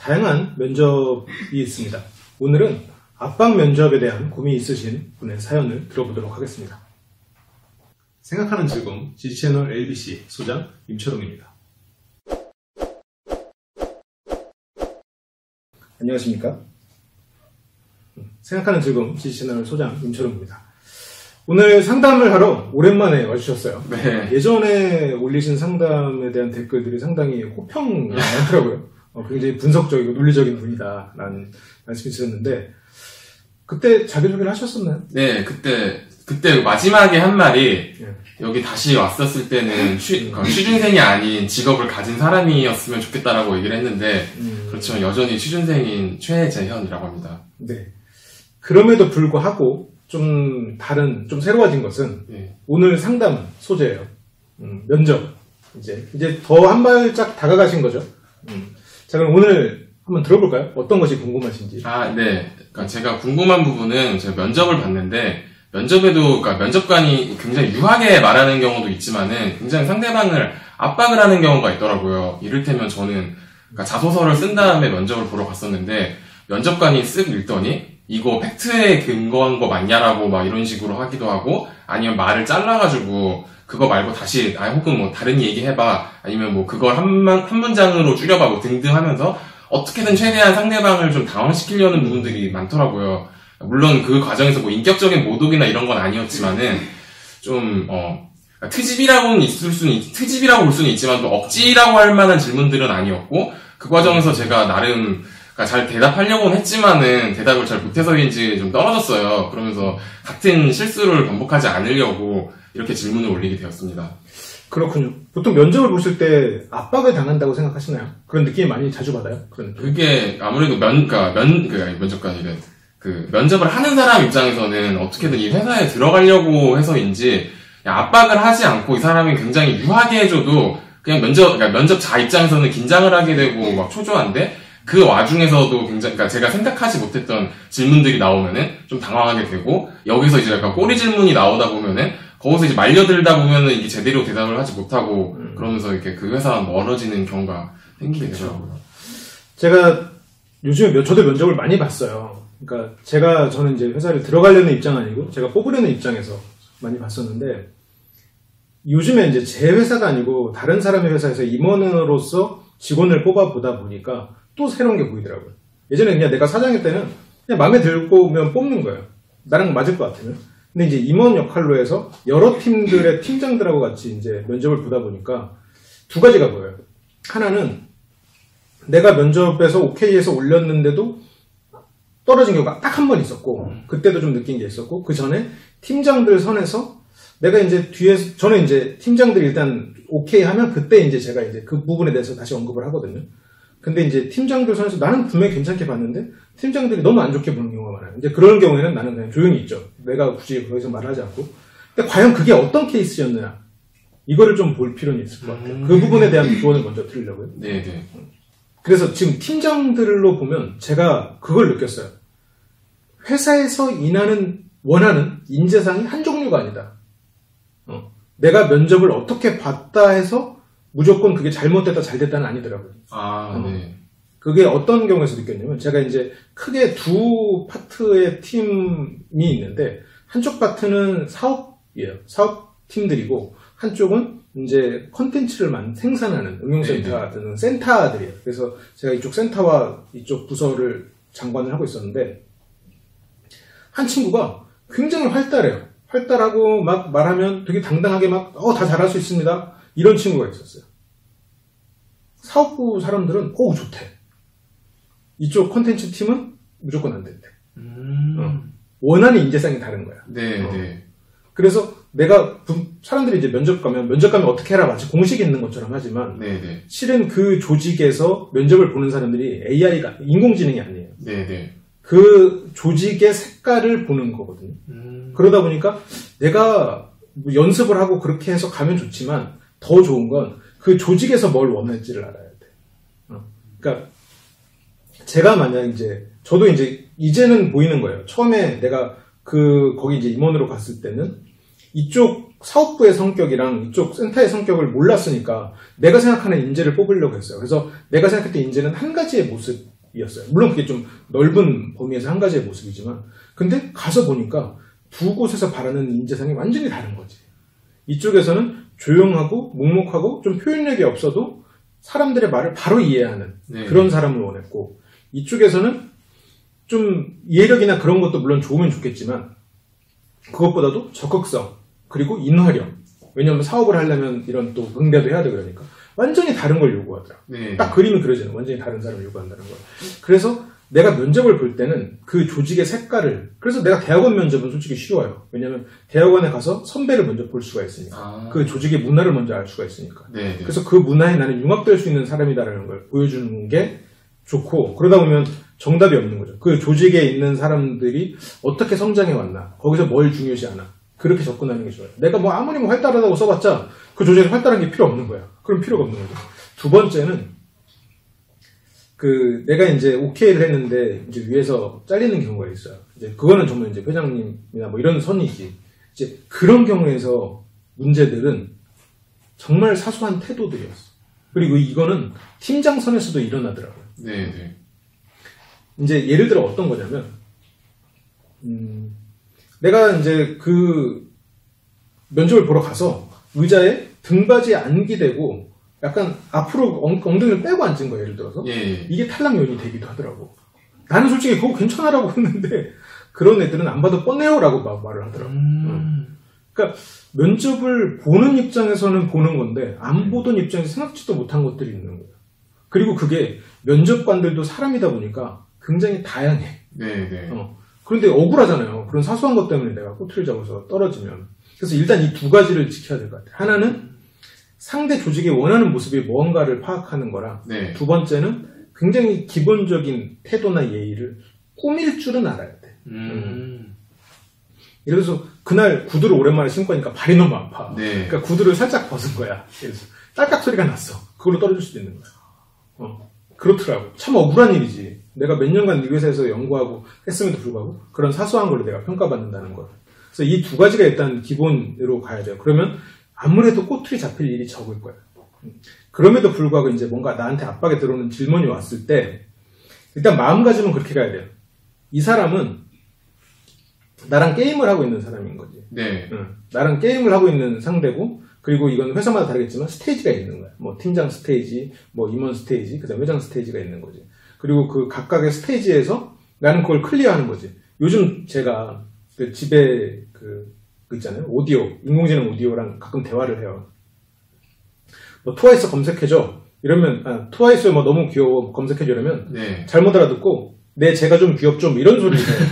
다양한 면접이 있습니다. 오늘은 압박 면접에 대한 고민이 있으신 분의 사연을 들어보도록 하겠습니다. 생각하는 즐거움 지지채널 LBC 소장 임철웅입니다. 안녕하십니까? 생각하는 즐거움 지지채널 소장 임철웅입니다. 오늘 상담을 하러 오랜만에 와주셨어요. 네. 예전에 올리신 상담에 대한 댓글들이 상당히 호평이 많더라고요. 굉장히 분석적이고 논리적인 분이다 라는 말씀이 주셨는데 그때 자기소개를 하셨었나요? 네, 그때 마지막에 한 말이 예. 여기 다시 왔었을 때는 취준생이 아닌 직업을 가진 사람이었으면 좋겠다라고 얘기를 했는데 그렇지만 여전히 취준생인 최재현이라고 합니다. 네. 그럼에도 불구하고 좀 새로워진 것은 네. 오늘 상담 소재예요. 면접. 이제 더 한 발짝 다가가신 거죠. 자, 그럼 오늘 한번 들어볼까요? 어떤 것이 궁금하신지. 아, 네. 그러니까 제가 궁금한 부분은 제가 면접을 봤는데 면접에도 그러니까 면접관이 굉장히 유하게 말하는 경우도 있지만은 굉장히 상대방을 압박을 하는 경우가 있더라고요. 이를테면 저는 그러니까 자소서를 쓴 다음에 면접을 보러 갔었는데 면접관이 쓱 읽더니 이거 팩트에 근거한 거 맞냐라고 막 이런 식으로 하기도 하고 아니면 말을 잘라가지고 그거 말고 다시 혹은 뭐 다른 얘기 해봐 아니면 뭐 그걸 한 문장으로 줄여봐 뭐 등등 하면서 어떻게든 최대한 상대방을 좀 당황시키려는 부분들이 많더라고요. 물론 그 과정에서 뭐 인격적인 모독이나 이런 건 아니었지만은 좀 트집이라고 볼 수는 있지만 또 억지라고 할 만한 질문들은 아니었고 그 과정에서 제가 나름 잘 대답하려고는 했지만은 대답을 잘 못해서인지 좀 떨어졌어요. 그러면서 같은 실수를 반복하지 않으려고 이렇게 질문을 올리게 되었습니다. 그렇군요. 보통 면접을 보실 때 압박을 당한다고 생각하시나요? 그런 느낌이 많이 자주 받아요? 그게 아무래도 면접관이래. 면접을 하는 사람 입장에서는 어떻게든 이 회사에 들어가려고 해서인지 압박을 하지 않고 이 사람이 굉장히 유하게 해줘도 그냥 면접자 입장에서는 긴장을 하게 되고 막 초조한데 그 와중에서도 굉장히, 제가 생각하지 못했던 질문들이 나오면은 좀 당황하게 되고, 여기서 이제 약간 꼬리 질문이 나오다 보면은, 거기서 이제 말려들다 보면은 이게 제대로 대답을 하지 못하고, 그러면서 이렇게 그 회사와 멀어지는 경우가 생기게 되더라고요. 제가 요즘에 저도 면접을 많이 봤어요. 그러니까 저는 이제 회사를 들어가려는 입장 아니고, 제가 뽑으려는 입장에서 많이 봤었는데, 요즘에 이제 제 회사가 아니고, 다른 사람의 회사에서 임원으로서 직원을 뽑아보다 보니까, 또 새로운 게 보이더라고요. 예전에 그냥 내가 사장일 때는 그냥 마음에 들고면 뽑는 거예요. 나랑 맞을 것 같으면. 근데 이제 임원 역할로 해서 여러 팀들의 팀장들하고 같이 이제 면접을 보다 보니까 두 가지가 보여요. 하나는 내가 면접에서 오케이해서 올렸는데도 떨어진 경우가 딱 한 번 있었고, 그때도 좀 느낀 게 있었고, 그 전에 팀장들 선에서 내가 이제 저는 이제 팀장들이 일단 오케이 하면 그때 이제 제가 이제 그 부분에 대해서 다시 언급을 하거든요. 근데 이제 팀장들 선에서 나는 분명히 괜찮게 봤는데 팀장들이 너무 안 좋게 보는 경우가 많아요. 이제 그런 경우에는 나는 그냥 조용히 있죠. 내가 굳이 거기서 말하지 않고. 근데 과연 그게 어떤 케이스였느냐? 이거를 좀 볼 필요는 있을 것 같아요. 그 부분에 대한 조언을 먼저 드리려고요. 네네. 그래서 지금 팀장들로 보면 제가 그걸 느꼈어요. 회사에서 원하는 인재상이 한 종류가 아니다. 내가 면접을 어떻게 봤다 해서 무조건 그게 잘못됐다 잘됐다는 아니더라고요. 네. 그게 어떤 경우에서 느꼈냐면 제가 이제 크게 두 파트의 팀이 있는데 한쪽 파트는 사업이에요. 사업팀들이고 한쪽은 이제 컨텐츠를 생산하는 응용센터 같은 센터들이에요. 그래서 제가 이쪽 센터와 이쪽 부서를 장관을 하고 있었는데 한 친구가 굉장히 활달해요. 활달하고 막 말하면 되게 당당하게 다 잘할 수 있습니다. 이런 친구가 있었어요. 사업부 사람들은 좋대. 이쪽 콘텐츠 팀은 무조건 안 된대. 원하는 인재상이 다른 거야. 네. 그래서 내가 사람들이 이제 면접 가면 어떻게 해라 마치 공식이 있는 것처럼 하지만 네. 실은 그 조직에서 면접을 보는 사람들이 AI가 인공지능이 아니에요. 네. 그 조직의 색깔을 보는 거거든요. 그러다 보니까 내가 연습을 하고 그렇게 해서 가면 좋지만 더 좋은 건 그 조직에서 뭘 원할지를 알아야 돼. 그러니까 제가 만약 저도 이제는 보이는 거예요. 처음에 내가 거기 이제 임원으로 갔을 때는 이쪽 사업부의 성격이랑 이쪽 센터의 성격을 몰랐으니까 내가 생각하는 인재를 뽑으려고 했어요. 그래서 내가 생각했던 인재는 한 가지의 모습 모습이었어요. 물론 그게 좀 넓은 범위에서 한 가지의 모습이지만, 근데 가서 보니까 두 곳에서 바라는 인재상이 완전히 다른 거지. 이쪽에서는 조용하고 묵묵하고 좀 표현력이 없어도 사람들의 말을 바로 이해하는 네. 그런 사람을 원했고, 이쪽에서는 좀 이해력이나 그런 것도 물론 좋으면 좋겠지만 그것보다도 적극성 그리고 인화력, 왜냐하면 사업을 하려면 이런 또 응대도 해야 되고 그러니까 완전히 다른 걸 요구하더라. 네. 딱 그림이 그려지는, 완전히 다른 사람을 요구한다는 걸. 그래서 내가 면접을 볼 때는 그 조직의 색깔을, 그래서 내가 대학원 면접은 솔직히 쉬워요. 왜냐하면 대학원에 가서 선배를 먼저 볼 수가 있으니까. 그 조직의 문화를 먼저 알 수가 있으니까. 네. 그래서 그 문화에 나는 융합될 수 있는 사람이다라는 걸 보여주는 게 좋고, 그러다 보면 정답이 없는 거죠. 그 조직에 있는 사람들이 어떻게 성장해 왔나, 거기서 뭘 중요시하나, 그렇게 접근하는 게 좋아요. 내가 뭐 아무리 뭐 활달하다고 써봤자 그 조직에 활달한 게 필요 없는 거야. 그럼 필요가 없는 거죠. 두 번째는 내가 이제 OK를 했는데 이제 위에서 잘리는 경우가 있어요. 이제 그거는 정말 이제 회장님이나 뭐 이런 선이지. 이제 그런 경우에서 문제들은 정말 사소한 태도들이었어. 그리고 이거는 팀장 선에서도 일어나더라고요. 네. 이제 예를 들어 어떤 거냐면, 내가 이제 그 면접을 보러 가서 의자에 등받이에 안 기대고 약간 앞으로 엉덩이를 빼고 앉은 거예요, 예를 들어서. 예. 이게 탈락 요인이 되기도 하더라고. 나는 솔직히 그거 괜찮아라고 했는데 그런 애들은 안 봐도 뻔해요라고 말을 하더라고. 그러니까 면접을 보는 입장에서는 보는 건데 안 보던 입장에서 생각지도 못한 것들이 있는 거예요. 그리고 그게 면접관들도 사람이다 보니까 굉장히 다양해. 네. 그런데 억울하잖아요. 그런 사소한 것 때문에 내가 꼬투리를 잡아서 떨어지면. 그래서 일단 이 두 가지를 지켜야 될 것 같아요. 하나는 상대 조직이 원하는 모습이 뭔가를 파악하는 거랑, 네. 두 번째는 굉장히 기본적인 태도나 예의를 꾸밀 줄은 알아야 돼. 예를 들어서 그날 구두를 오랜만에 신고 하니까 발이 너무 아파. 네. 그러니까 구두를 살짝 벗은 거야. 그래서 딸깍 소리가 났어. 그걸로 떨어질 수도 있는 거야. 그렇더라고. 참 억울한 일이지. 내가 몇 년간 이 회사에서 연구하고 했음에도 불구하고 그런 사소한 걸로 내가 평가받는다는 걸. 그래서 이 두 가지가 일단 기본으로 가야 돼요. 그러면 아무래도 꼬투리 잡힐 일이 적을 거예요. 그럼에도 불구하고 이제 뭔가 나한테 압박에 들어오는 질문이 왔을 때 일단 마음가짐은 그렇게 가야 돼요. 이 사람은 나랑 게임을 하고 있는 사람인 거지. 네. 나랑 게임을 하고 있는 상대고, 그리고 이건 회사마다 다르겠지만 스테이지가 있는 거야. 뭐 팀장 스테이지, 뭐 임원 스테이지, 그다음 회장 스테이지가 있는 거지. 그리고 그 각각의 스테이지에서 나는 그걸 클리어하는 거지. 요즘 제가 그 집에 그 있잖아요. 오디오, 인공지능 오디오랑 가끔 대화를 해요. 뭐 트와이스 검색해줘. 이러면 트와이스 뭐 너무 귀여워 검색해줘 이러면 네. 잘못 알아듣고 제가 좀 귀엽죠 뭐 이런 소리를 해요.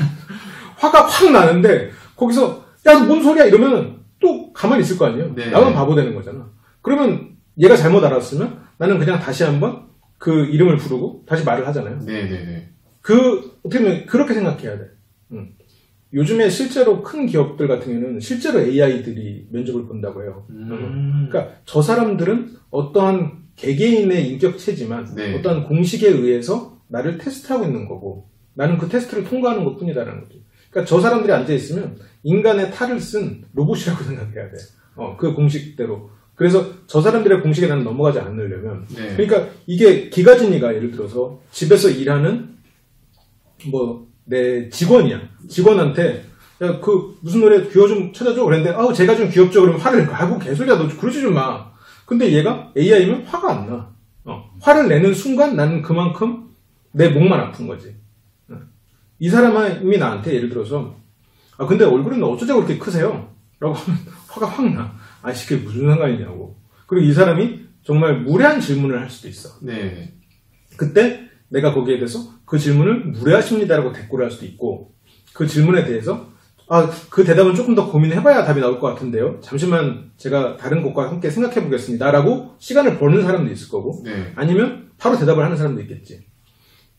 화가 확 나는데 거기서 야 뭔 소리야 이러면 또 가만히 있을 거 아니에요. 네. 나만 바보 되는 거잖아. 그러면 얘가 잘못 알았으면 나는 그냥 다시 한번 그 이름을 부르고 다시 말을 하잖아요. 네. 어떻게 보면 그렇게 생각해야 돼. 요즘에 실제로 큰 기업들 같은 경우는 실제로 AI들이 면접을 본다고 해요. 그러니까 저 사람들은 어떠한 개개인의 인격체지만 네. 어떠한 공식에 의해서 나를 테스트하고 있는 거고 나는 그 테스트를 통과하는 것 뿐이다라는 거죠. 그러니까 저 사람들이 앉아있으면 인간의 탈을 쓴 로봇이라고 생각해야 돼. 그 공식대로. 그래서 저 사람들의 공식에 나는 넘어가지 않으려면. 네. 그러니까 이게 기가진이가 예를 들어서 집에서 일하는 내 직원이야. 직원한테 야 그 무슨 노래 귀여워 좀 찾아줘 그랬는데 제가 좀 귀엽죠 그러면 화를 하고 개소리야 너 그러지 좀 마. 근데 얘가 AI면 화가 안 나. 화를 내는 순간 나는 그만큼 내 목만 아픈 거지. 이 사람이 나한테 예를 들어서 근데 얼굴은 어쩌자고 이렇게 크세요? 라고 하면 화가 확 나. 그게 무슨 상관이냐고. 그리고 이 사람이 정말 무례한 질문을 할 수도 있어. 네. 그때 내가 거기에 대해서 그 질문을 무례하십니다라고 대꾸를 할 수도 있고 그 질문에 대해서 그 대답은 조금 더 고민해봐야 답이 나올 것 같은데요. 잠시만 제가 다른 것과 함께 생각해 보겠습니다라고 시간을 버는 사람도 있을 거고 네. 아니면 바로 대답을 하는 사람도 있겠지.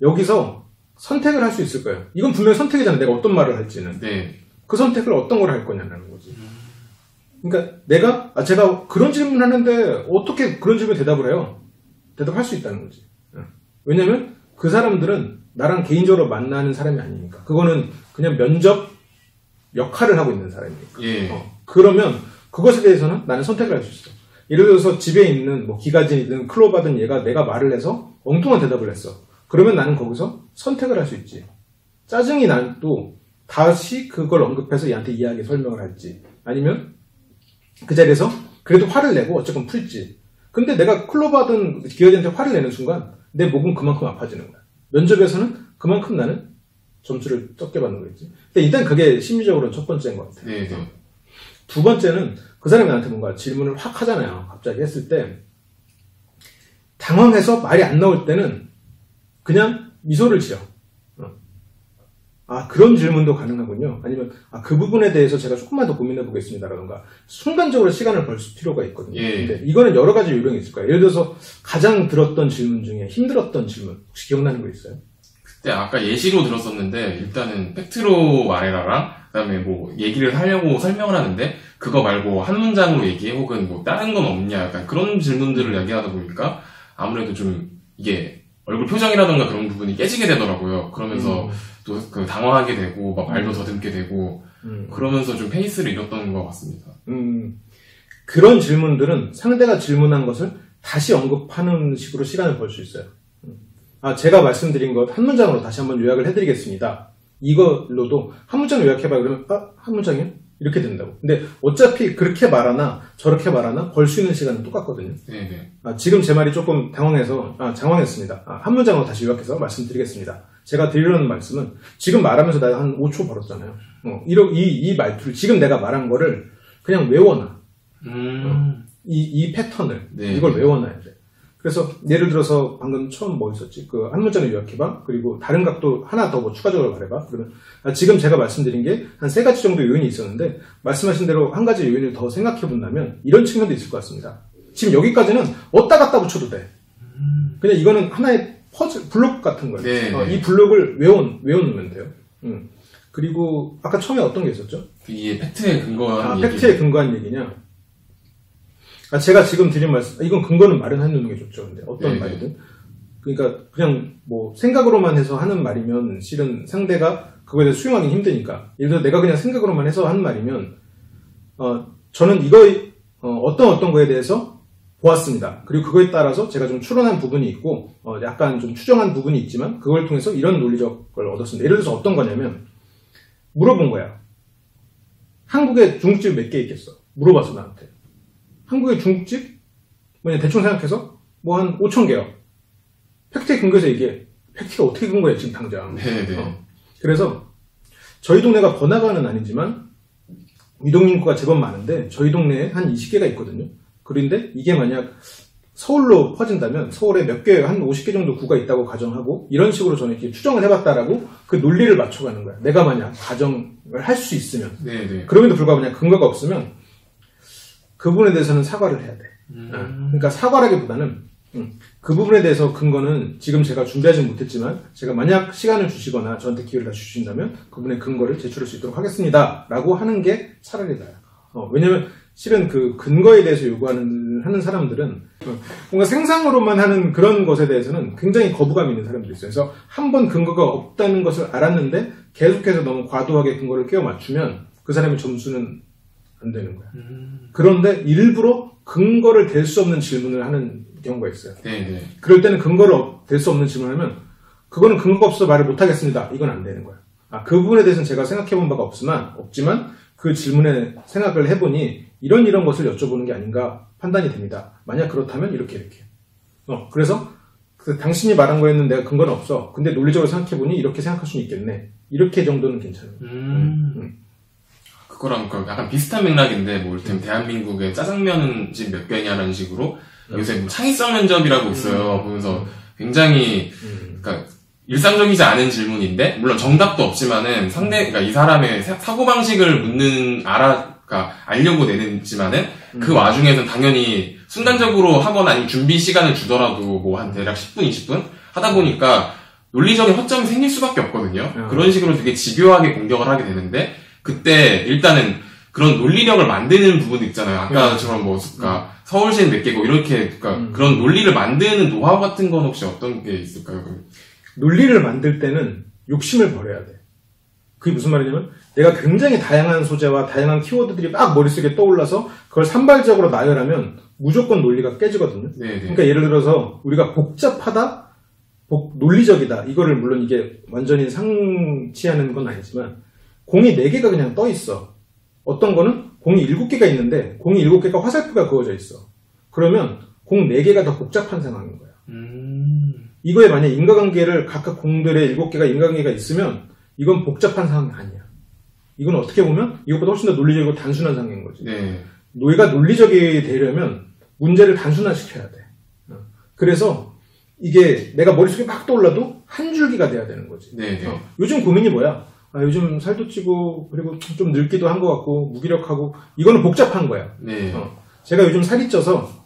여기서 선택을 할 수 있을 거예요. 이건 분명히 선택이잖아. 내가 어떤 말을 할지는. 네. 그 선택을 어떤 걸 할 거냐라는 거지. 그러니까 제가 그런 질문을 하는데 어떻게 그런 질문에 대답을 해요? 대답할 수 있다는 거지. 왜냐면 그 사람들은 나랑 개인적으로 만나는 사람이 아니니까. 그거는 그냥 면접 역할을 하고 있는 사람이니까. 예. 그러면 그것에 대해서는 나는 선택을 할 수 있어. 예를 들어서 집에 있는 기가진이든 클로바든 얘가 내가 말을 해서 엉뚱한 대답을 했어. 그러면 나는 거기서 선택을 할 수 있지. 짜증이 나도 다시 그걸 언급해서 얘한테 이해하게 설명을 할지, 아니면 그 자리에서 그래도 화를 내고 어쨌건 풀지. 근데 내가 클로버하던 기어디한테 화를 내는 순간 내 목은 그만큼 아파지는 거야. 면접에서는 그만큼 나는 점수를 적게 받는 거겠지. 근데 일단 그게 심리적으로는 첫 번째인 것 같아요. 네. 두 번째는 그 사람이 나한테 뭔가 질문을 확 하잖아요. 갑자기 했을 때 당황해서 말이 안 나올 때는 그냥 미소를 지어. 아, 그런 질문도 가능하군요. 아니면 그 부분에 대해서 제가 조금만 더 고민해 보겠습니다라던가 순간적으로 시간을 벌 필요가 있거든요. 예. 근데 이거는 여러 가지 요령이 있을 거예요. 예를 들어서 가장 들었던 질문 중에 힘들었던 질문 혹시 기억나는 거 있어요? 그때 아까 예시로 들었었는데 일단은 팩트로 말해라랑 그다음에 뭐 얘기를 하려고 설명을 하는데 그거 말고 한 문장으로 얘기해 혹은 뭐 다른 건 없냐 약간 그런 질문들을 얘기하다 보니까 아무래도 좀 이게 얼굴 표정이라던가 그런 부분이 깨지게 되더라고요. 그러면서 또 그 당황하게 되고 막 말도 더듬게 되고 그러면서 좀 페이스를 잃었던 것 같습니다. 그런 질문들은 상대가 질문한 것을 다시 언급하는 식으로 시간을 벌 수 있어요. 제가 말씀드린 것 한 문장으로 다시 한번 요약을 해드리겠습니다. 이걸로도 한 문장 요약해봐 그러면 한 문장이요? 이렇게 된다고. 근데 어차피 그렇게 말하나 저렇게 말하나 벌 수 있는 시간은 똑같거든요. 네네. 지금 제 말이 조금 장황했습니다. 한 문장으로 다시 요약해서 말씀드리겠습니다. 제가 드리려는 말씀은 지금 말하면서 내가 한 5초 벌었잖아요. 이 말투를 지금 내가 말한 거를 그냥 외워놔. 이 패턴을 네. 이걸 외워놔야 돼. 그래서 예를 들어서 방금 처음 뭐 있었지? 그 한 문장을 요약해봐. 그리고 다른 각도 하나 더 뭐 추가적으로 말해봐. 그러면 지금 제가 말씀드린 게 한 3가지 정도 요인이 있었는데 말씀하신 대로 한 가지 요인을 더 생각해 본다면 이런 측면도 있을 것 같습니다. 지금 여기까지는 어디다 갖다 붙여도 돼. 그냥 이거는 하나의 퍼즐, 블록 같은 거예요. 네. 이 블록을 외워놓으면 돼요. 그리고 아까 처음에 어떤 게 있었죠? 이게 팩트에 근거한 얘기. 팩트에 근거한 얘기냐? 제가 지금 드린 말씀, 이건 근거는 마련해 놓는 게 좋죠. 근데 어떤 네. 말이든. 그러니까 그냥 뭐 생각으로만 해서 하는 말이면 실은 상대가 그거에 대해서 수용하기 힘드니까. 예를 들어 내가 그냥 생각으로만 해서 하는 말이면 저는 어떤 거에 대해서 보았습니다. 그리고 그거에 따라서 제가 좀 추론한 부분이 있고 약간 좀 추정한 부분이 있지만 그걸 통해서 이런 논리적 걸 얻었습니다. 예를 들어서 어떤 거냐면 물어본 거야. 한국에 중국집 몇 개 있겠어? 물어봤어 나한테. 한국의 중국집? 뭐냐 대충 생각해서 뭐 한 5,000개요. 팩트에 근거해서 얘기해. 팩트가 어떻게 근거해 지금 당장. 네네. 그래서 저희 동네가 번화가는 아니지만 유동인구가 제법 많은데 저희 동네에 한 20개가 있거든요. 그런데 이게 만약 서울로 퍼진다면 서울에 몇 개, 한 50개 정도 구가 있다고 가정하고 이런 식으로 저는 이렇게 추정을 해봤다라고 그 논리를 맞춰가는 거야. 내가 만약 가정을 할 수 있으면. 네네. 그럼에도 불구하고 그냥 근거가 없으면 그 부분에 대해서는 사과를 해야 돼. 그러니까 사과라기보다는 그 부분에 대해서 근거는 지금 제가 준비하지 못했지만 제가 만약 시간을 주시거나 저한테 기회를 다시 주신다면 그분의 근거를 제출할 수 있도록 하겠습니다. 라고 하는 게 차라리 나아요. 왜냐면 실은 그 근거에 대해서 요구하는 사람들은 뭔가 생상으로만 하는 그런 것에 대해서는 굉장히 거부감이 있는 사람들이 있어요. 그래서 한 번 근거가 없다는 것을 알았는데 계속해서 너무 과도하게 근거를 끼워 맞추면 그 사람의 점수는 안 되는 거야. 그런데 일부러 근거를 댈 수 없는 질문을 하는 경우가 있어요. 네네. 그럴 때는 근거를 댈 수 없는 질문을 하면 그거는 근거가 없어서 말을 못하겠습니다. 이건 안 되는 거야. 그 부분에 대해서는 제가 생각해 본 바가 없지만 그 질문에 생각을 해보니 이런 것을 여쭤보는 게 아닌가 판단이 됩니다. 만약 그렇다면 이렇게. 그래서 당신이 말한 거에는 내가 근거는 없어. 근데 논리적으로 생각해보니 이렇게 생각할 수는 있겠네. 이렇게 정도는 괜찮아요. 그거랑 약간 비슷한 맥락인데 뭐 이를테면 대한민국의 짜장면 집 몇 개냐라는 식으로 요새 뭐 창의성 면접이라고 있어요. 보면서 굉장히 그러니까 일상적이지 않은 질문인데 물론 정답도 없지만은 그러니까 이 사람의 사고방식을 알려고 내는지만은 그 와중에는 당연히 순간적으로 하거나 아니면 준비 시간을 주더라도 뭐 한 대략 10분, 20분 하다 보니까 논리적인 허점이 생길 수밖에 없거든요. 그런 식으로 되게 집요하게 공격을 하게 되는데 그때 일단은 그런 논리력을 만드는 부분도 있잖아요. 아까처럼 뭐 서울시는 몇 개고 이렇게 그런 논리를 만드는 노하우 같은 건 혹시 어떤 게 있을까요? 논리를 만들 때는 욕심을 버려야 돼. 그게 무슨 말이냐면 내가 굉장히 다양한 소재와 다양한 키워드들이 막 머릿속에 떠올라서 그걸 산발적으로 나열하면 무조건 논리가 깨지거든요. 네네. 그러니까 예를 들어서 우리가 복잡하다 논리적이다. 이거를 물론 이게 완전히 상치하는 건 아니지만 공이 4개가 그냥 떠 있어. 어떤 거는 공이 7개가 있는데 공이 7개가 화살표가 그어져 있어. 그러면 공 4개가 더 복잡한 상황인 거야. 이거에 만약 인과관계를 각각 공들의 7개가 인과관계가 있으면 이건 복잡한 상황이 아니야. 이건 어떻게 보면 이것보다 훨씬 더 논리적이고 단순한 상황인 거지. 네. 얘가 논리적이 되려면 문제를 단순화시켜야 돼. 그래서 이게 내가 머릿속에 막 떠올라도 한 줄기가 돼야 되는 거지. 네. 요즘 고민이 뭐야? 요즘 살도 찌고 그리고 좀 늙기도 한 것 같고 무기력하고 이거는 복잡한 거야. 네. 제가 요즘 살이 쪄서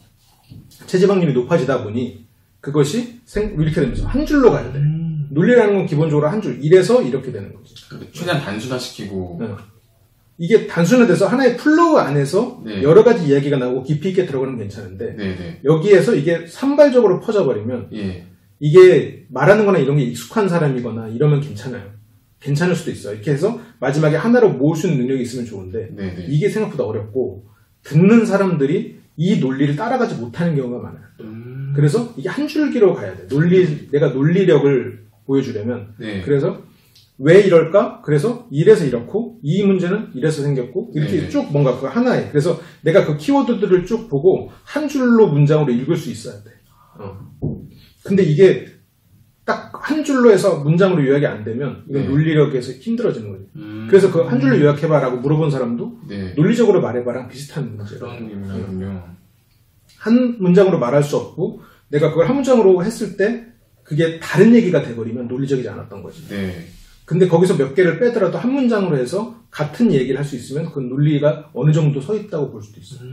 체지방률이 높아지다 보니 그것이 이렇게 되면서 한 줄로 가야 돼. 논리라는 건 기본적으로 한 줄. 이래서 이렇게 되는 거지. 최대한 단순화시키고. 이게 단순화돼서 하나의 플로우 안에서 네. 여러 가지 이야기가 나오고 깊이 있게 들어가는 건 괜찮은데 네. 여기에서 이게 산발적으로 퍼져버리면 예. 이게 말하는 거나 이런 게 익숙한 사람이거나 이러면 괜찮아요. 괜찮을 수도 있어요. 이렇게 해서 마지막에 하나로 모을 수 있는 능력이 있으면 좋은데 네네. 이게 생각보다 어렵고 듣는 사람들이 이 논리를 따라가지 못하는 경우가 많아요. 그래서 이게 한 줄기로 가야 돼. 내가 논리력을 보여주려면 네. 그래서 왜 이럴까? 그래서 이래서 이렇고 이 문제는 이래서 생겼고 이렇게 네네. 쭉 뭔가 그 하나에 그래서 내가 그 키워드들을 쭉 보고 한 줄로 문장으로 읽을 수 있어야 돼. 근데 이게 딱 한 줄로 해서 문장으로 요약이 안 되면 이건 네. 논리력에서 힘들어지는 거지. 그래서 그 한 줄로 요약해봐라고 물어본 사람도 네. 논리적으로 말해봐랑 비슷한 문제예요. 그런 의미군요. 한 문장으로 말할 수 없고 내가 그걸 한 문장으로 했을 때 그게 다른 얘기가 돼버리면 논리적이지 않았던 거지. 네. 근데 거기서 몇 개를 빼더라도 한 문장으로 해서 같은 얘기를 할 수 있으면 그 논리가 어느 정도 서 있다고 볼 수도 있어요.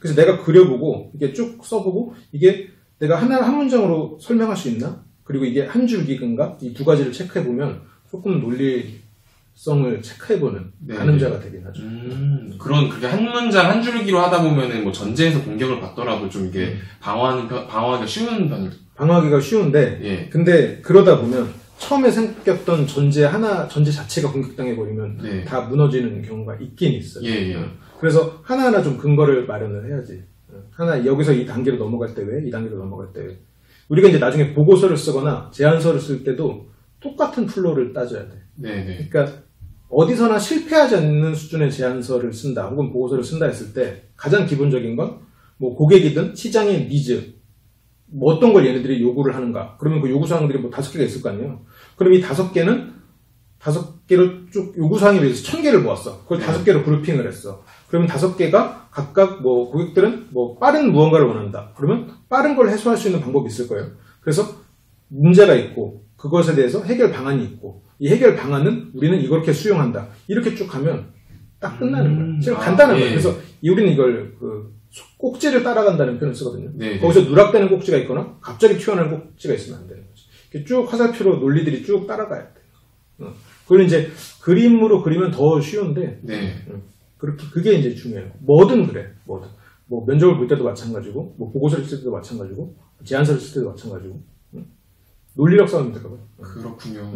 그래서 내가 그려보고 이게 쭉 써보고 이게 내가 한 문장으로 설명할 수 있나? 그리고 이게 한 줄기인가? 이 두 가지를 체크해보면 조금 논리성을 체크해보는 네. 가늠자가 되긴 하죠. 그게 한 문장 한 줄기로 하다 보면은 뭐 전제에서 공격을 받더라도 좀 이게 방어하기가 쉬운 편이. 방어하기가 쉬운데, 예. 근데 그러다 보면 처음에 생겼던 전제 자체가 공격당해버리면 네. 다 무너지는 경우가 있긴 있어요. 예. 그래서 하나하나 좀 근거를 마련을 해야지. 여기서 이 단계로 넘어갈 때 왜? 이 단계로 넘어갈 때 왜? 우리가 이제 나중에 보고서를 쓰거나 제안서를 쓸 때도 똑같은 플로우를 따져야 돼. 네. 그러니까 어디서나 실패하지 않는 수준의 제안서를 쓴다 혹은 보고서를 쓴다 했을 때 가장 기본적인 건 뭐 고객이든 시장의 니즈 뭐 어떤 걸 얘네들이 요구를 하는가. 그러면 그 요구사항들이 뭐 5개가 있을 거 아니에요. 그럼 이 5개는 5개로 쭉 요구사항에 비해서 1000개를 모았어. 그걸 5개로 그룹핑을 했어. 그러면 5개가 각각 뭐 고객들은 뭐 빠른 무언가를 원한다. 그러면 빠른 걸 해소할 수 있는 방법이 있을 거예요. 그래서 문제가 있고 그것에 대해서 해결 방안이 있고 이 해결 방안은 우리는 이렇게 수용한다. 이렇게 쭉 가면 딱 끝나는 거예요. 지금 간단한 거예요. 그래서 우리는 이걸 꼭지를 따라간다는 표현을 쓰거든요. 네. 거기서 누락되는 꼭지가 있거나 갑자기 튀어나오는 꼭지가 있으면 안 되는 거지. 이렇게 쭉 화살표로 논리들이 쭉 따라가야 돼요. 그걸 이제 그림으로 그리면 더 쉬운데 네. 그게 이제 중요해요. 뭐든 그래. 뭐 면접을 볼 때도 마찬가지고 뭐 보고서를 쓸 때도 마찬가지고 제안서를 쓸 때도 마찬가지고 논리력 싸움입니다. 그렇군요.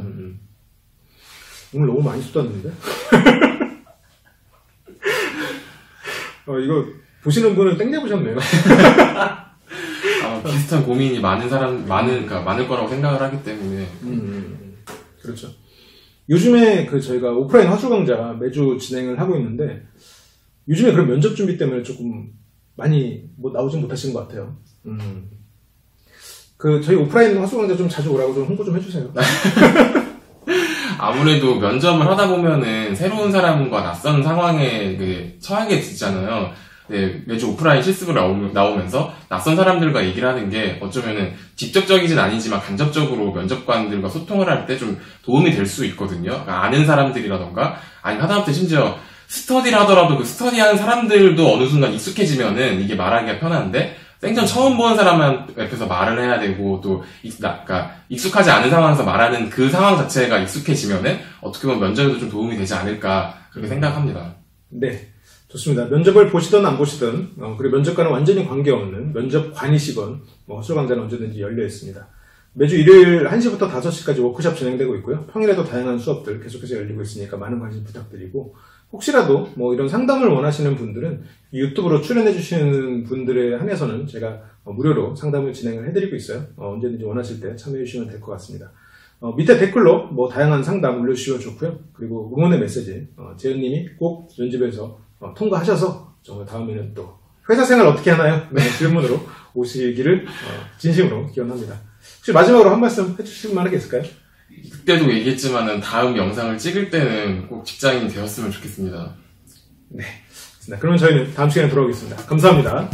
오늘 너무 많이 쏟았는데 이거 보시는 분은 땡겨보셨네요. 비슷한 고민이 많을 거라고 생각을 하기 때문에. 그렇죠. 요즘에 저희가 오프라인 화술 강좌 매주 진행을 하고 있는데, 요즘에 그런 면접 준비 때문에 조금 많이 나오진 못하시는 것 같아요. 저희 오프라인 화술 강좌 좀 자주 오라고 좀 홍보 좀 해주세요. 아무래도 면접을 하다 보면은 새로운 사람과 낯선 상황에 처하게 되잖아요. 네, 매주 오프라인 실습을 나오면서 낯선 사람들과 얘기를 하는 게 어쩌면은 직접적이진 아니지만 간접적으로 면접관들과 소통을 할 때 좀 도움이 될 수 있거든요. 그러니까 아는 사람들이라던가, 아니면 하다못해 심지어 스터디를 하더라도 그 스터디하는 사람들도 어느 순간 익숙해지면은 이게 말하기가 편한데, 생전 처음 본 사람 앞에서 말을 해야 되고, 또, 그러니까 익숙하지 않은 상황에서 말하는 그 상황 자체가 익숙해지면은 어떻게 보면 면접에도 좀 도움이 되지 않을까, 그렇게 생각합니다. 네. 좋습니다. 면접을 보시든 안 보시든, 그리고 면접과는 완전히 관계없는 면접관이시건, 화술 강좌는 언제든지 열려 있습니다. 매주 일요일 1시부터 5시까지 워크숍 진행되고 있고요. 평일에도 다양한 수업들 계속해서 열리고 있으니까 많은 관심 부탁드리고, 혹시라도 이런 상담을 원하시는 분들은 유튜브로 출연해 주시는 분들에 한해서는 제가 무료로 상담을 진행을 해드리고 있어요. 언제든지 원하실 때 참여해 주시면 될 것 같습니다. 밑에 댓글로 뭐 다양한 상담 올려주시면 좋고요. 그리고 응원의 메시지, 재현님이 꼭 면접에서 통과하셔서 정말 다음에는 또 회사 생활 어떻게 하나요? 네, 질문으로 오시기를 진심으로 기원합니다. 혹시 마지막으로 한 말씀 해주실 만한 게 있을까요? 그때도 얘기했지만은 다음 영상을 찍을 때는 꼭 직장인이 되었으면 좋겠습니다. 네. 그러면 저희는 다음 시간에 돌아오겠습니다. 감사합니다.